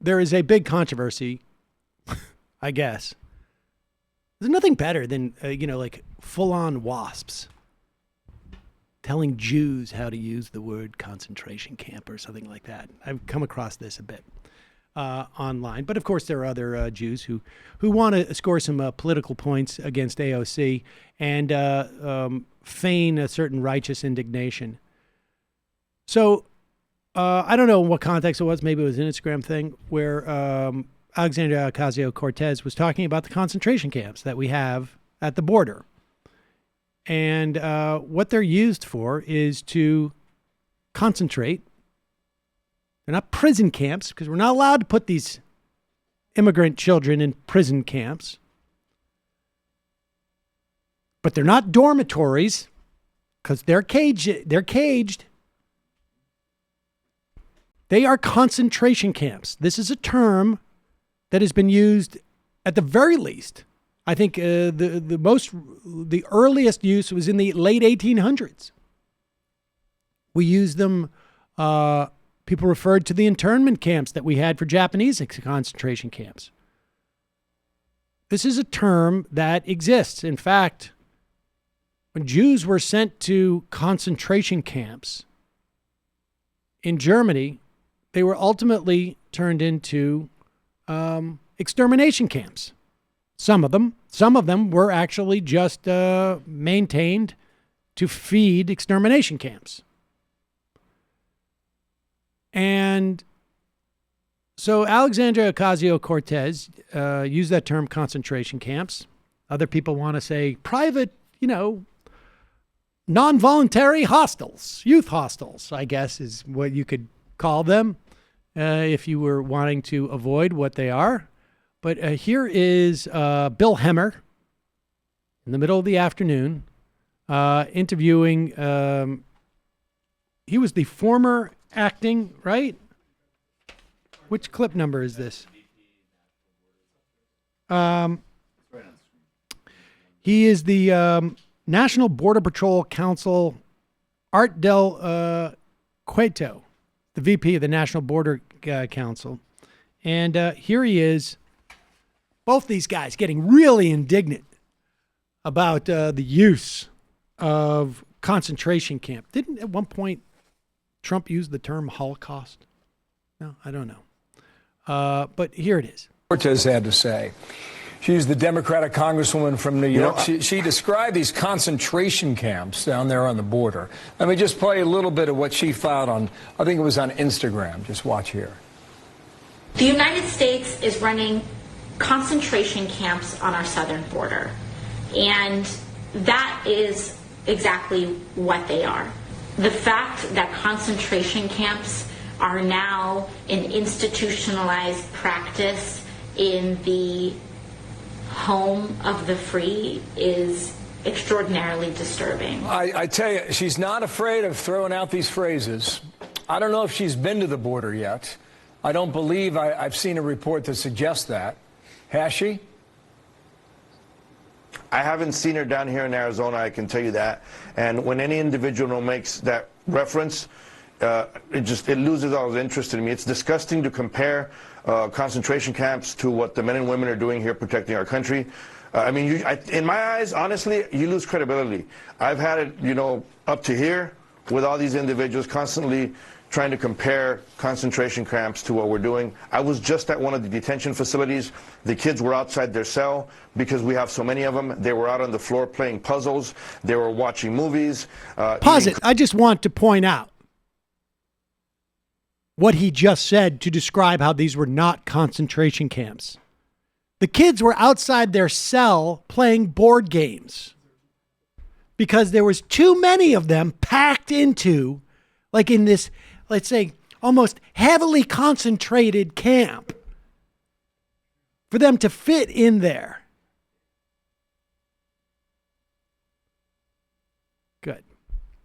there is a big controversy, I guess. There's nothing better than, like full-on wasps telling Jews how to use the word concentration camp or something like that. I've come across this a bit online. But, of course, there are other Jews who want to score some political points against AOC and feign a certain righteous indignation. So I don't know what context it was. Maybe it was an Instagram thing where Alexandria Ocasio-Cortez was talking about the concentration camps that we have at the border. And what they're used for is to concentrate. They're not prison camps because we're not allowed to put these immigrant children in prison camps. But they're not dormitories because they're caged. They are concentration camps. This is a term that has been used at the very least. I think the earliest use was in the late 1800s. We used them. People referred to the internment camps that we had for Japanese concentration camps. This is a term that exists. In fact, when Jews were sent to concentration camps in Germany, they were ultimately turned into extermination camps. Some of them were actually just maintained to feed extermination camps. And so Alexandria Ocasio-Cortez used that term concentration camps. Other people want to say private, non-voluntary hostels, youth hostels, I guess is what you could call them if you were wanting to avoid what they are. But here is Bill Hemmer in the middle of the afternoon interviewing. He was the former acting, right? Which clip number is this? He is the National Border Patrol Council, Art Del Cueto, the VP of the National Border Council. And here he is. Both these guys getting really indignant about the use of concentration camp. Didn't at one point Trump use the term Holocaust? No, I don't know. But here it is. Cortez had to say. She's the Democratic Congresswoman from New York. She described these concentration camps down there on the border. Let me just play a little bit of what she filed on, I think it was on Instagram. Just watch here. The United States is running concentration camps on our southern border. And that is exactly what they are. The fact that concentration camps are now an institutionalized practice in the home of the free is extraordinarily disturbing. I tell you, she's not afraid of throwing out these phrases. I don't know if she's been to the border yet. I don't believe I've seen a report that suggests that. Has she? I haven't seen her down here in Arizona, I can tell you that. And when any individual makes that reference, it loses all its interest in me. It's disgusting to compare concentration camps to what the men and women are doing here protecting our country. In my eyes, honestly, you lose credibility. I've had it, up to here with all these individuals constantly trying to compare concentration camps to what we're doing. I was just at one of the detention facilities. The kids were outside their cell because we have so many of them. They were out on the floor playing puzzles. They were watching movies. Pause it. I just want to point out what he just said to describe how these were not concentration camps. The kids were outside their cell playing board games because there was too many of them packed into, like in this, let's say, almost heavily concentrated camp for them to fit in there. Good.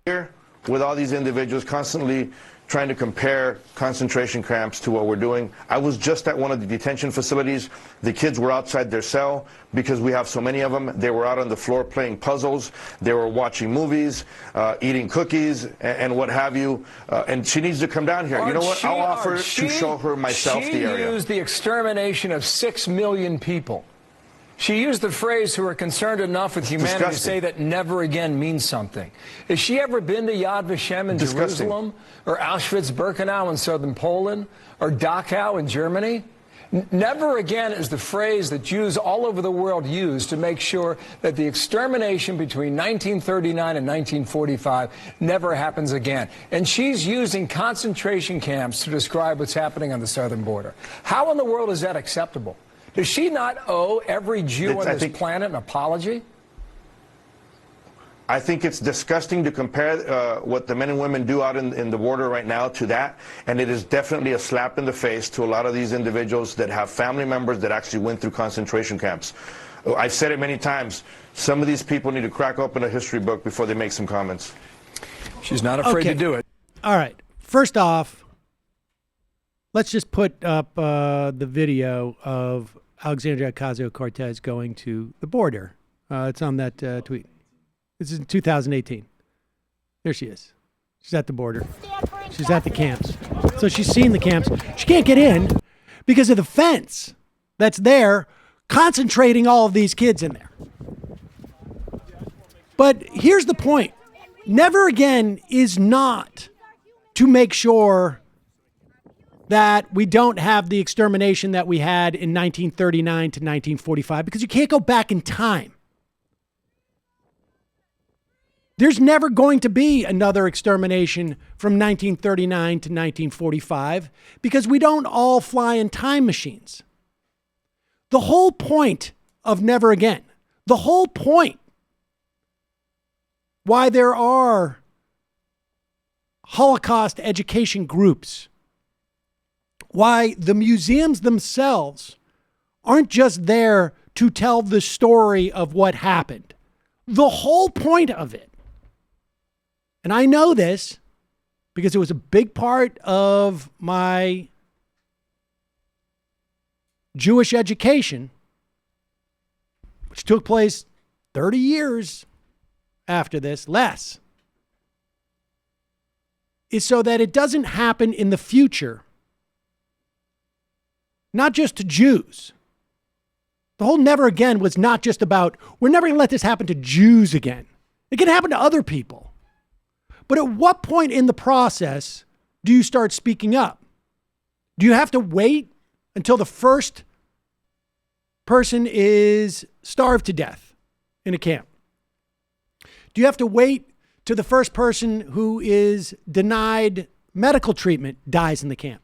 Here with all these individuals constantly trying to compare concentration camps to what we're doing. I was just at one of the detention facilities. The kids were outside their cell because we have so many of them. They were out on the floor playing puzzles. They were watching movies, eating cookies, and what have you. And she needs to come down here. You know what? I'll offer to show her myself the area. She used the extermination of 6 million people. She used the phrase, who are concerned enough with humanity to say that never again means something. Has she ever been to Yad Vashem in Jerusalem, or Auschwitz-Birkenau in southern Poland, or Dachau in Germany? Never again is the phrase that Jews all over the world use to make sure that the extermination between 1939 and 1945 never happens again. And she's using concentration camps to describe what's happening on the southern border. How in the world is that acceptable? Does she not owe every Jew on this planet an apology? I think it's disgusting to compare what the men and women do out in the border right now to that. And it is definitely a slap in the face to a lot of these individuals that have family members that actually went through concentration camps. I've said it many times. Some of these people need to crack open a history book before they make some comments. She's not afraid to do it. All right. First off, let's just put up the video of Alexandria Ocasio-Cortez going to the border. It's on that tweet. This is in 2018. There she is. She's at the border. She's at the camps. So she's seen the camps. She can't get in because of the fence that's there concentrating all of these kids in there. But here's the point. Never again is not to make sure that we don't have the extermination that we had in 1939 to 1945, because you can't go back in time. There's never going to be another extermination from 1939 to 1945 because we don't all fly in time machines. The whole point of Never Again, the whole point why there are Holocaust education groups, why the museums themselves aren't just there to tell the story of what happened. The whole point of it, and I know this because it was a big part of my Jewish education, which took place 30 years after this, less, is so that it doesn't happen in the future. Not just to Jews. The whole Never Again was not just about, we're never going to let this happen to Jews again. It can happen to other people. But at what point in the process do you start speaking up? Do you have to wait until the first person is starved to death in a camp? Do you have to wait till the first person who is denied medical treatment dies in the camp?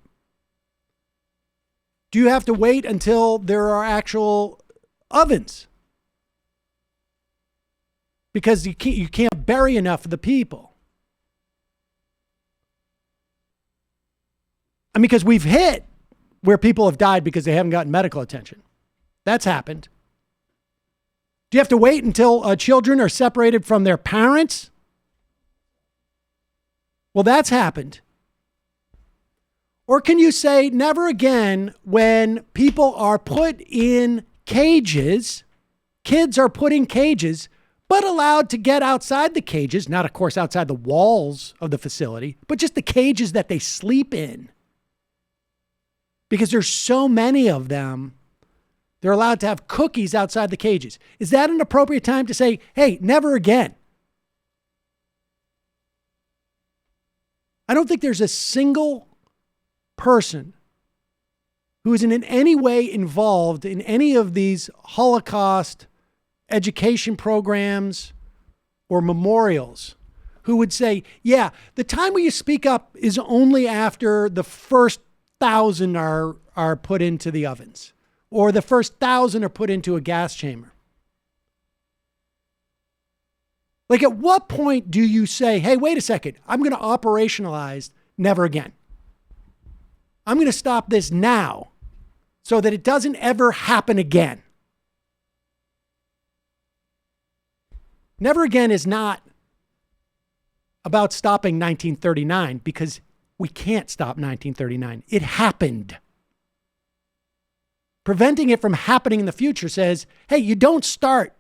Do you have to wait until there are actual ovens? Because you can't bury enough of the people. I mean, because we've hit where people have died because they haven't gotten medical attention. That's happened. Do you have to wait until children are separated from their parents? Well, that's happened. Or can you say never again when people are put in cages, kids are put in cages, but allowed to get outside the cages, not of course outside the walls of the facility, but just the cages that they sleep in. Because there's so many of them, they're allowed to have cookies outside the cages. Is that an appropriate time to say, hey, never again? I don't think there's a single person who isn't in any way involved in any of these Holocaust education programs or memorials who would say, yeah, the time where you speak up is only after the first 1,000 are put into the ovens or the first 1,000 are put into a gas chamber. Like, at what point do you say, hey, wait a second, I'm going to operationalize never again. I'm going to stop this now so that it doesn't ever happen again. Never again is not about stopping 1939 because we can't stop 1939. It happened. Preventing it from happening in the future says, hey, you don't start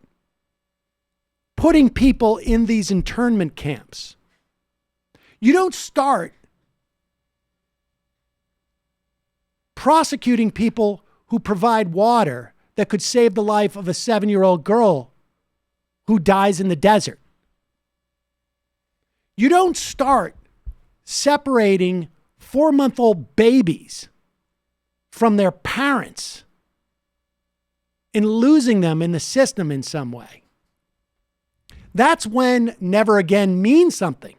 putting people in these internment camps. You don't start prosecuting people who provide water that could save the life of a 7-year-old girl who dies in the desert. You don't start separating 4-month-old babies from their parents and losing them in the system in some way. That's when never again means something.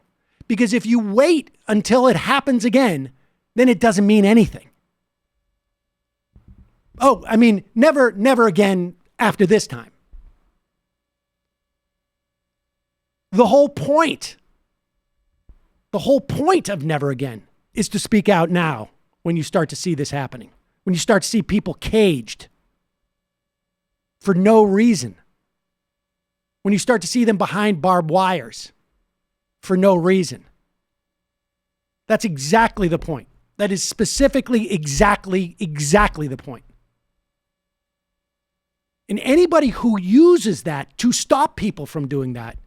Because if you wait until it happens again, then it doesn't mean anything. Oh, I mean, never again after this time. The whole point of never again is to speak out now when you start to see this happening. When you start to see people caged for no reason. When you start to see them behind barbed wires for no reason. That's exactly the point. That is specifically exactly the point. And anybody who uses that to stop people from doing that,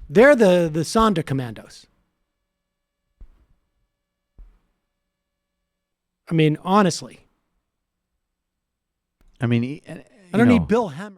they're the Sonda commandos. I mean, honestly. I mean, I don't need Bill Hemmer.